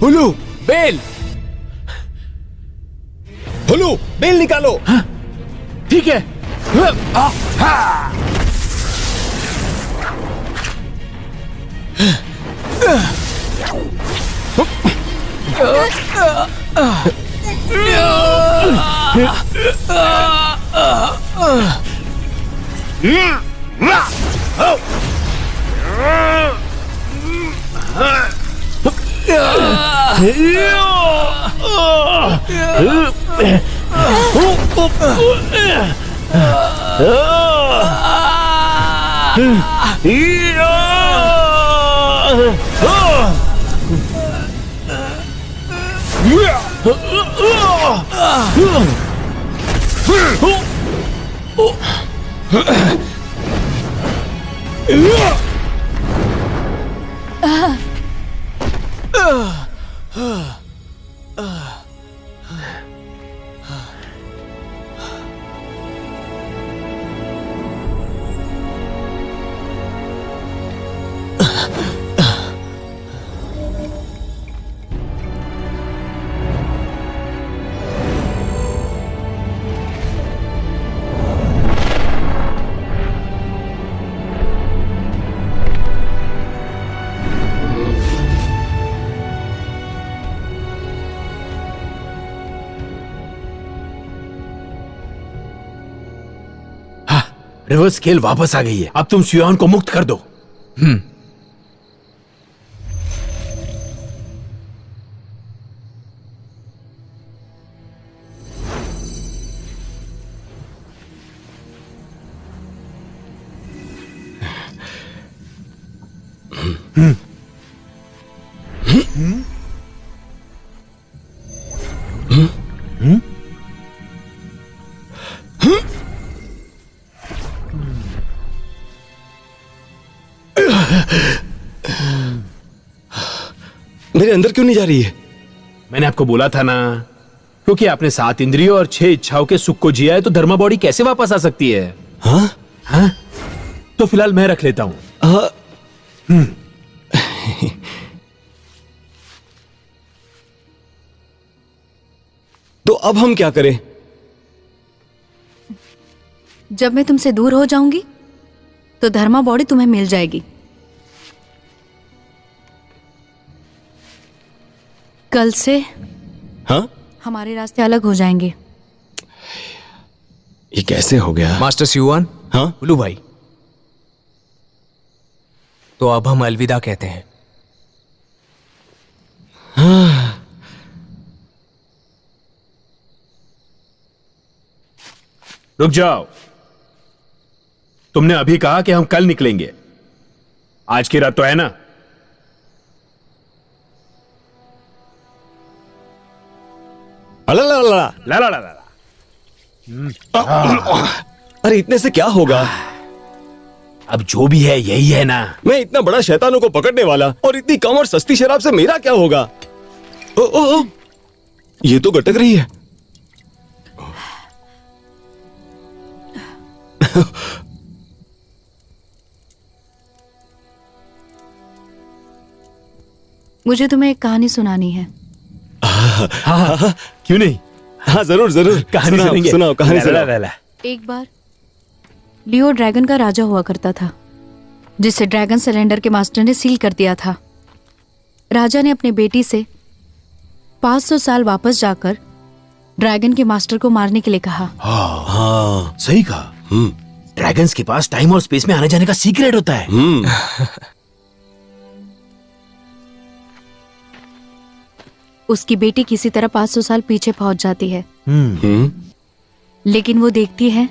Hulu, bell, Hulu, bell निकालो। ठीक है। रिवर्स स्केल वापस आ गई है। अब तुम सुयान को मुक्त कर दो। मेरे अंदर क्यों नहीं जा रही है? मैंने आपको बोला था ना, क्योंकि आपने 7 इंद्रियों और 6 इच्छाओं के सुख को जिया है, तो धर्मा बॉडी कैसे वापस आ सकती है? हाँ? हाँ? तो फिलहाल मैं रख लेता हूं। तो अब हम क्या करें? जब मैं तुमसे दूर हो जाऊंगी तो धर्मा बॉडी तुम्हें मिल जाएगी। कल से हाँ? हमारे रास्ते अलग हो जाएंगे। ये कैसे हो गया? मास्टर सियुआन। हाँ? हुलू भाई, तो अब हम अलविदा कहते हैं। हाँ। रुक जाओ। तुमने अभी कहा कि हम कल निकलेंगे। आज की रात तो है ना? ला ला ला ला ला ला ला। अरे इतने से क्या होगा? अब जो भी है यही है ना। मैं इतना बड़ा शैतानों को पकड़ने वाला और इतनी कम और सस्ती शराब से मेरा क्या होगा? ओ, ओ, ओ, ये तो गटक रही है। मुझे तुम्हें एक कहानी सुनानी है। हाँ, क्यों नहीं? हाँ जरूर जरूर, कहानी सुनेंगे। सुनाओ कहानी ला, ला, सुनाओ। ला, ला। एक बार लियो ड्रैगन का राजा हुआ करता था, जिसे ड्रैगन सिलेंडर के मास्टर ने सील कर दिया था। राजा ने अपनी बेटी से 500 साल वापस जाकर ड्रैगन के मास्टर को मारने के लिए कहा। हाँ, सही कहा। ड्रैगन्स के पास टाइम और स्पेस में आने जाने का सीक्रेट होता है। उसकी बेटी किसी तरह 500 साल पीछे पहुंच जाती है। लेकिन वो देखती है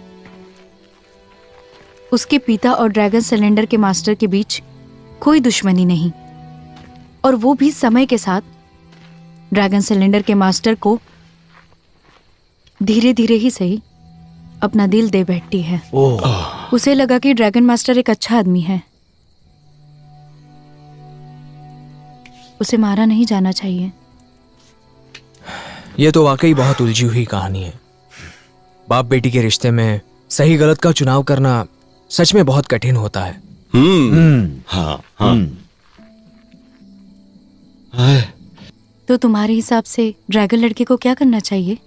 उसके पिता और ड्रैगन सिलेंडर के मास्टर के बीच कोई दुश्मनी नहीं, और वो भी समय के साथ ड्रैगन सिलेंडर के मास्टर को धीरे धीरे ही सही अपना दिल दे बैठती है। ओह, उसे लगा कि ड्रैगन मास्टर एक अच्छा आदमी है, उसे मारा नहीं जाना चाहिए। ये तो वाकई बहुत उलझी हुई कहानी है। बाप बेटी के रिश्ते में सही गलत का चुनाव करना सच में बहुत कठिन होता है। हाँ हाँ। हाय, तो तुम्हारे हिसाब से ड्रैगन लड़के को क्या करना चाहिए?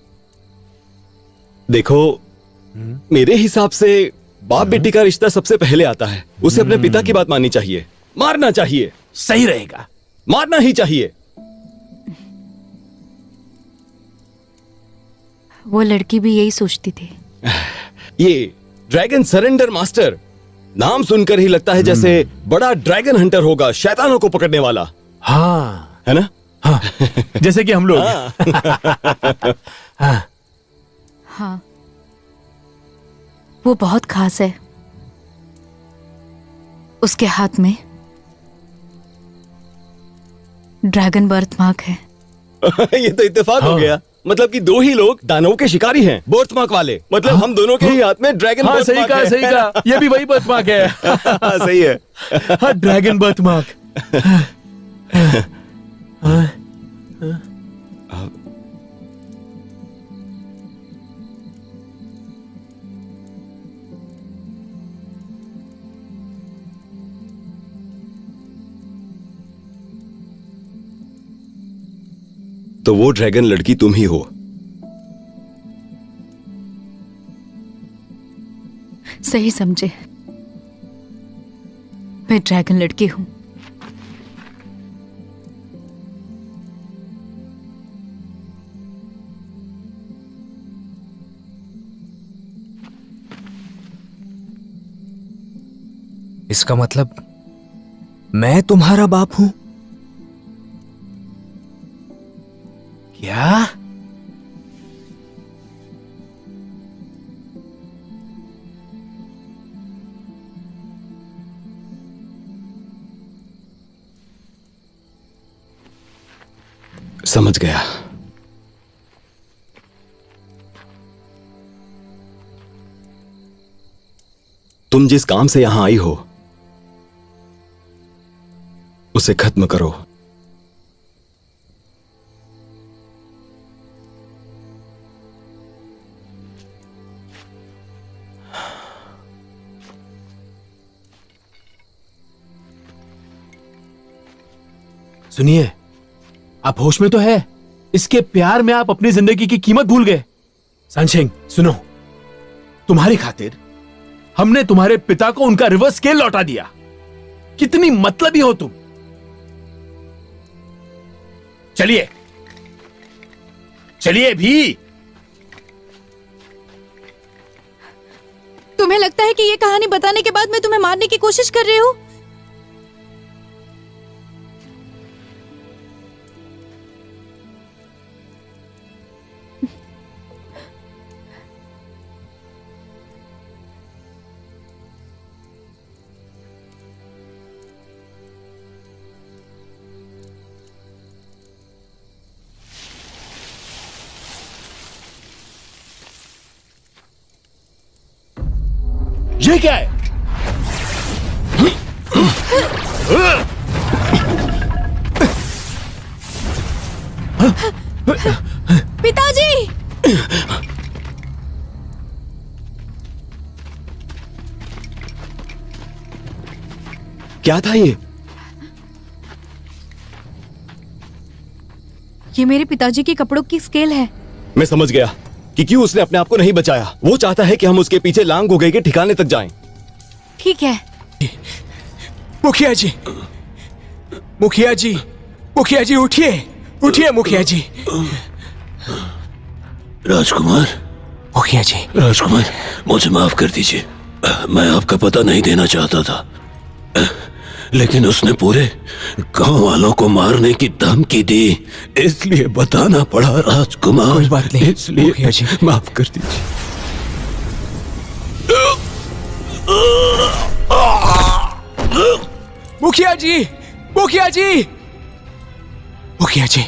देखो, मेरे हिसाब से बाप बेटी का रिश्ता सबसे पहले आता है। उसे अपने पिता की बात माननी चाहिए, मारना चाहिए, सही रहेगा। मारना ही चाहिए। वो लड़की भी यही सोचती थी। ये ड्रैगन सरेंडर मास्टर, नाम सुनकर ही लगता है जैसे बड़ा ड्रैगन हंटर होगा, शैतानों को पकड़ने वाला, हाँ है ना? हाँ, जैसे कि हम लोग। हाँ, हाँ, वो बहुत खास है। उसके हाथ में ड्रैगन बर्थ मार्क है। ये तो इत्तेफाक हो हाँ। गया। मतलब कि दो ही लोग दानवों के शिकारी हैं, बर्थ मार्क वाले। मतलब हम दोनों के ही हाथ में ड्रैगन हाँ, बर्थ सही मार्क कहा, है। सही कहा। ये भी वही बर्थ मार्क है। हाँ, सही है। हाँ, ड्रैगन बर्थ मार्क। तो वो ड्रैगन लड़की तुम ही हो। सही समझे, मैं ड्रैगन लड़की हूं। इसका मतलब मैं तुम्हारा बाप हूं? क्या? समझ गया। तुम जिस काम से यहां आई हो उसे खत्म करो। सुनिए, आप होश में तो है? इसके प्यार में आप अपनी जिंदगी की कीमत भूल गए। सनशिंग, सुनो, तुम्हारी खातिर हमने तुम्हारे पिता को उनका रिवर्स स्केल लौटा दिया। कितनी मतलबी हो तुम। चलिए चलिए भी। तुम्हें लगता है कि ये कहानी बताने के बाद मैं तुम्हें मारने की कोशिश कर रही हूं? ये क्या है? पिताजी! क्या था ये मेरे पिताजी के कपड़ों की स्केल है। मैं समझ गया कि क्यों उसने अपने आप को नहीं बचाया। वो चाहता है कि हम उसके पीछे लांग गोगई के ठिकाने तक जाएं। ठीक है। मुखिया जी, मुखिया जी, मुखिया जी, उठिए, उठिए मुखिया जी। राजकुमार, मुखिया जी, राजकुमार, मुझे माफ कर दीजिए। मैं आपका पता नहीं देना चाहता था, लेकिन उसने पूरे गांव वालों को मारने की धमकी दी, इसलिए बताना पड़ा राजकुमार। कोई बात नहीं, इसलिए मुखिया जी। माफ कर दीजिए। मुखिया जी, मुखिया जी, मुखिया जी,